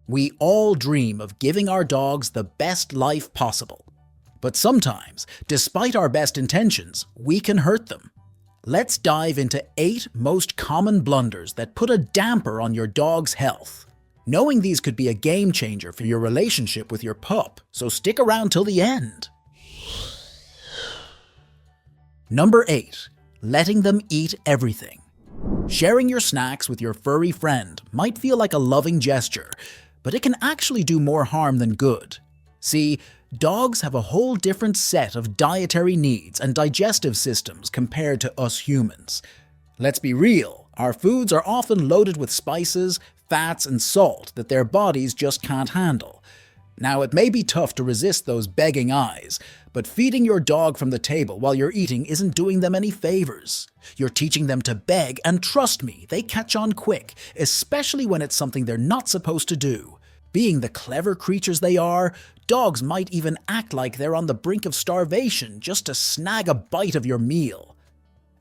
We all dream of giving our dogs the best life possible. But sometimes, despite our best intentions, we can hurt them. Let's dive into 8 most common blunders that put a damper on your dog's health. Knowing these could be a game changer for your relationship with your pup, so stick around till the end. Number 8. Letting them eat everything. Sharing your snacks with your furry friend might feel like a loving gesture, but it can actually do more harm than good. See, dogs have a whole different set of dietary needs and digestive systems compared to us humans. Let's be real, our foods are often loaded with spices, fats, and salt that their bodies just can't handle. Now, it may be tough to resist those begging eyes, but feeding your dog from the table while you're eating isn't doing them any favors. You're teaching them to beg, and trust me, they catch on quick, especially when it's something they're not supposed to do. Being the clever creatures they are, dogs might even act like they're on the brink of starvation just to snag a bite of your meal.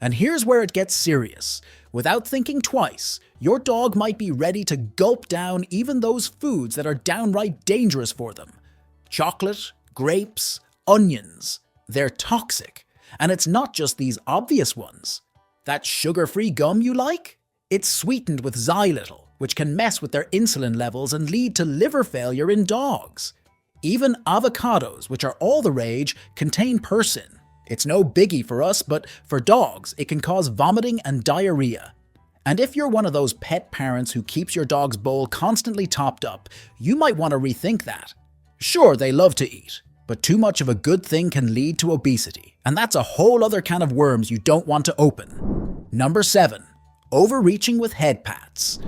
And here's where it gets serious. Without thinking twice, your dog might be ready to gulp down even those foods that are downright dangerous for them. Chocolate, grapes, onions. They're toxic. And it's not just these obvious ones. That sugar-free gum you like? It's sweetened with xylitol, which can mess with their insulin levels and lead to liver failure in dogs. Even avocados, which are all the rage, contain persin. It's no biggie for us, but for dogs, it can cause vomiting and diarrhea. And if you're one of those pet parents who keeps your dog's bowl constantly topped up, you might want to rethink that. Sure, they love to eat, but too much of a good thing can lead to obesity, and that's a whole other can of worms you don't want to open. Number 7. Overreaching with head pats.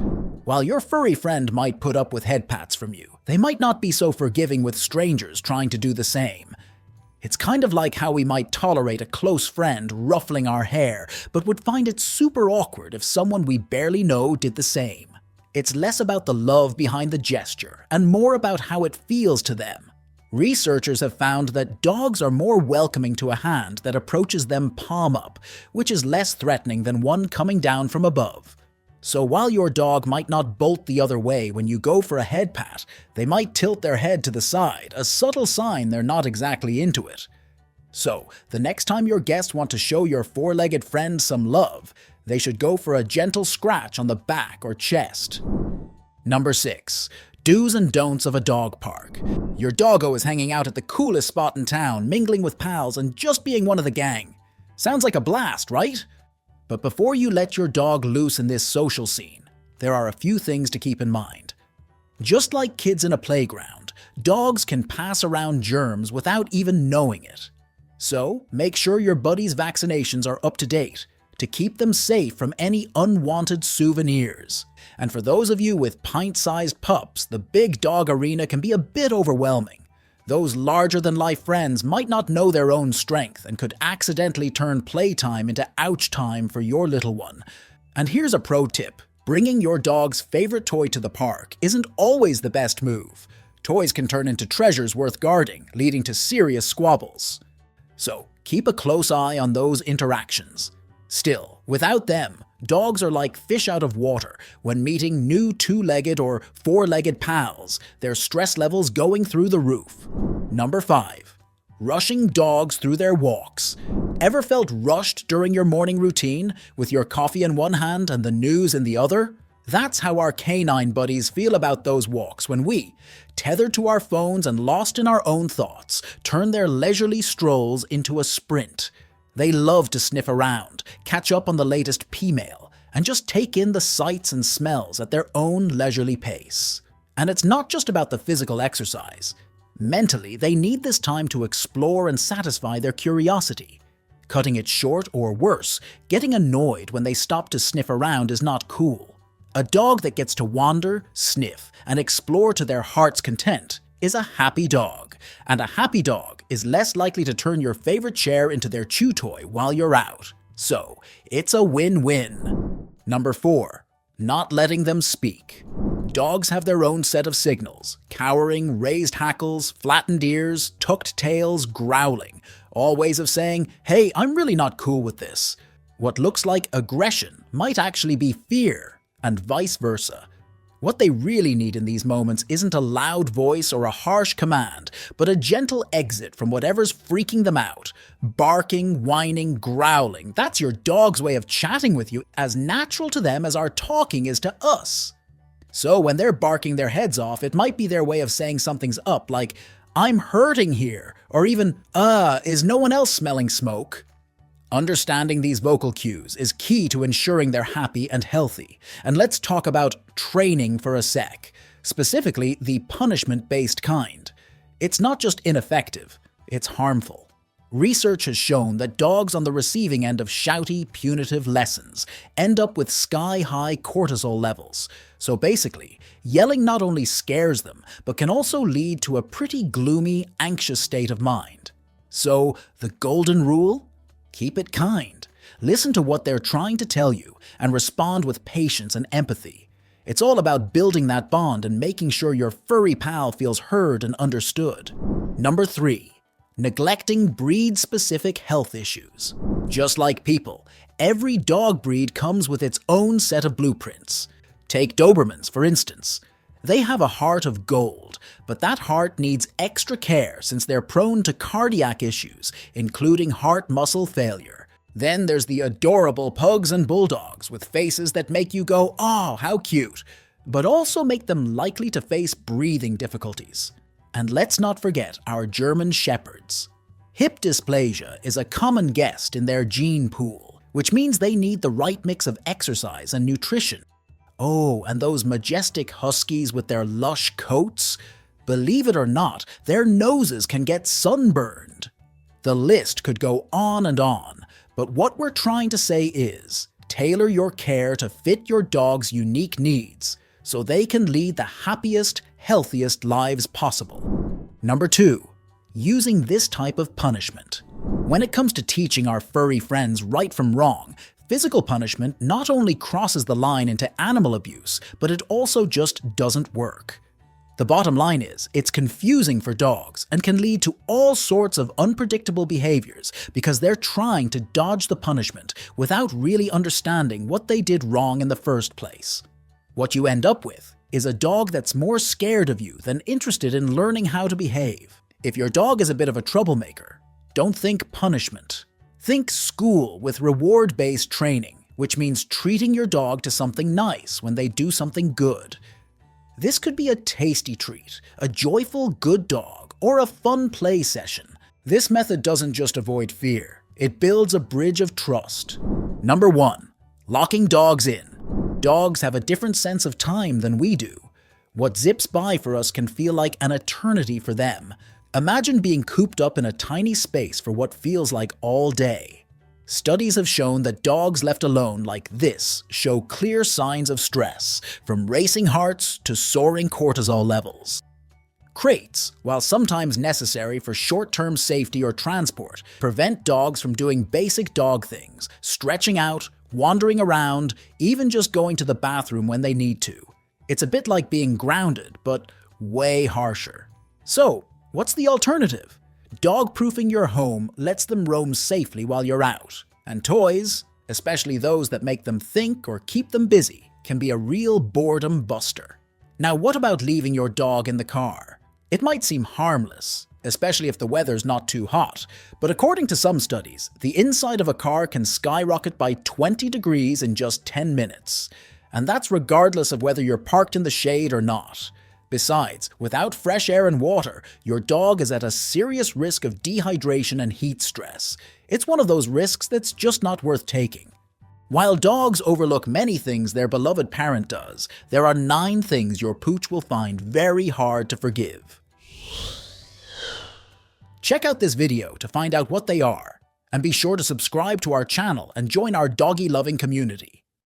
While your furry friend might put up with head pats from you, they might not be so forgiving with strangers trying to do the same. It's kind of like how we might tolerate a close friend ruffling our hair, but would find it super awkward if someone we barely know did the same. It's less about the love behind the gesture, and more about how it feels to them. Researchers have found that dogs are more welcoming to a hand that approaches them palm up, which is less threatening than one coming down from above. So while your dog might not bolt the other way when you go for a head pat, they might tilt their head to the side, a subtle sign they're not exactly into it. So, the next time your guests want to show your four-legged friend some love, they should go for a gentle scratch on the back or chest. Number 6. Do's and don'ts of a dog park. Your doggo is hanging out at the coolest spot in town, mingling with pals and just being one of the gang. Sounds like a blast, right? But before you let your dog loose in this social scene, there are a few things to keep in mind. Just like kids in a playground, dogs can pass around germs without even knowing it. So, make sure your buddy's vaccinations are up to date to keep them safe from any unwanted souvenirs. And for those of you with pint-sized pups, the big dog arena can be a bit overwhelming. Those larger-than-life friends might not know their own strength and could accidentally turn playtime into ouch time for your little one. And here's a pro tip. Bringing your dog's favorite toy to the park isn't always the best move. Toys can turn into treasures worth guarding, leading to serious squabbles. So, keep a close eye on those interactions. Still, without them, dogs are like fish out of water when meeting new two-legged or four-legged pals, their stress levels going through the roof. Number 5. Rushing dogs through their walks. Ever felt rushed during your morning routine, with your coffee in one hand and the news in the other? That's how our canine buddies feel about those walks when we, tethered to our phones and lost in our own thoughts, turn their leisurely strolls into a sprint. They love to sniff around, catch up on the latest P-mail, and just take in the sights and smells at their own leisurely pace. And it's not just about the physical exercise. Mentally, they need this time to explore and satisfy their curiosity. Cutting it short, or worse, getting annoyed when they stop to sniff around is not cool. A dog that gets to wander, sniff, and explore to their heart's content is a happy dog, and a happy dog is less likely to turn your favorite chair into their chew toy while you're out. So, it's a win-win. Number 4. Not letting them speak. Dogs have their own set of signals: cowering, raised hackles, flattened ears, tucked tails, growling. All ways of saying, hey, I'm really not cool with this. What looks like aggression might actually be fear, and vice versa. What they really need in these moments isn't a loud voice or a harsh command, but a gentle exit from whatever's freaking them out. Barking, whining, growling, that's your dog's way of chatting with you, as natural to them as our talking is to us. So when they're barking their heads off, it might be their way of saying something's up, like, "I'm hurting here," or even, "is no one else smelling smoke?" Understanding these vocal cues is key to ensuring they're happy and healthy. And let's talk about training for a sec, specifically the punishment-based kind. It's not just ineffective, it's harmful. Research has shown that dogs on the receiving end of shouty, punitive lessons end up with sky-high cortisol levels. So basically, yelling not only scares them, but can also lead to a pretty gloomy, anxious state of mind. So, the golden rule? Keep it kind. Listen to what they're trying to tell you and respond with patience and empathy. It's all about building that bond and making sure your furry pal feels heard and understood. Number 3. Neglecting breed-specific health issues. Just like people, every dog breed comes with its own set of blueprints. Take Dobermans, for instance. They have a heart of gold, but that heart needs extra care since they're prone to cardiac issues, including heart muscle failure. Then there's the adorable pugs and bulldogs with faces that make you go, "Oh, how cute," but also make them likely to face breathing difficulties. And let's not forget our German Shepherds. Hip dysplasia is a common guest in their gene pool, which means they need the right mix of exercise and nutrition. Oh, and those majestic huskies with their lush coats? Believe it or not, their noses can get sunburned. The list could go on and on, but what we're trying to say is, tailor your care to fit your dog's unique needs, so they can lead the happiest, healthiest lives possible. Number 2. Using this type of punishment. When it comes to teaching our furry friends right from wrong, physical punishment not only crosses the line into animal abuse, but it also just doesn't work. The bottom line is, it's confusing for dogs and can lead to all sorts of unpredictable behaviors because they're trying to dodge the punishment without really understanding what they did wrong in the first place. What you end up with is a dog that's more scared of you than interested in learning how to behave. If your dog is a bit of a troublemaker, don't think punishment. Think school with reward-based training, which means treating your dog to something nice when they do something good. This could be a tasty treat, a joyful good dog, or a fun play session. This method doesn't just avoid fear, it builds a bridge of trust. Number 1. Locking dogs in. Dogs have a different sense of time than we do. What zips by for us can feel like an eternity for them. Imagine being cooped up in a tiny space for what feels like all day. Studies have shown that dogs left alone like this show clear signs of stress, from racing hearts to soaring cortisol levels. Crates, while sometimes necessary for short-term safety or transport, prevent dogs from doing basic dog things, stretching out, wandering around, even just going to the bathroom when they need to. It's a bit like being grounded, but way harsher. So, what's the alternative? Dog-proofing your home lets them roam safely while you're out. And toys, especially those that make them think or keep them busy, can be a real boredom buster. Now, what about leaving your dog in the car? It might seem harmless, especially if the weather's not too hot, but according to some studies, the inside of a car can skyrocket by 20 degrees in just 10 minutes. And that's regardless of whether you're parked in the shade or not. Besides, without fresh air and water, your dog is at a serious risk of dehydration and heat stress. It's one of those risks that's just not worth taking. While dogs overlook many things their beloved parent does, there are 9 things your pooch will find very hard to forgive. Check out this video to find out what they are, and be sure to subscribe to our channel and join our doggy-loving community.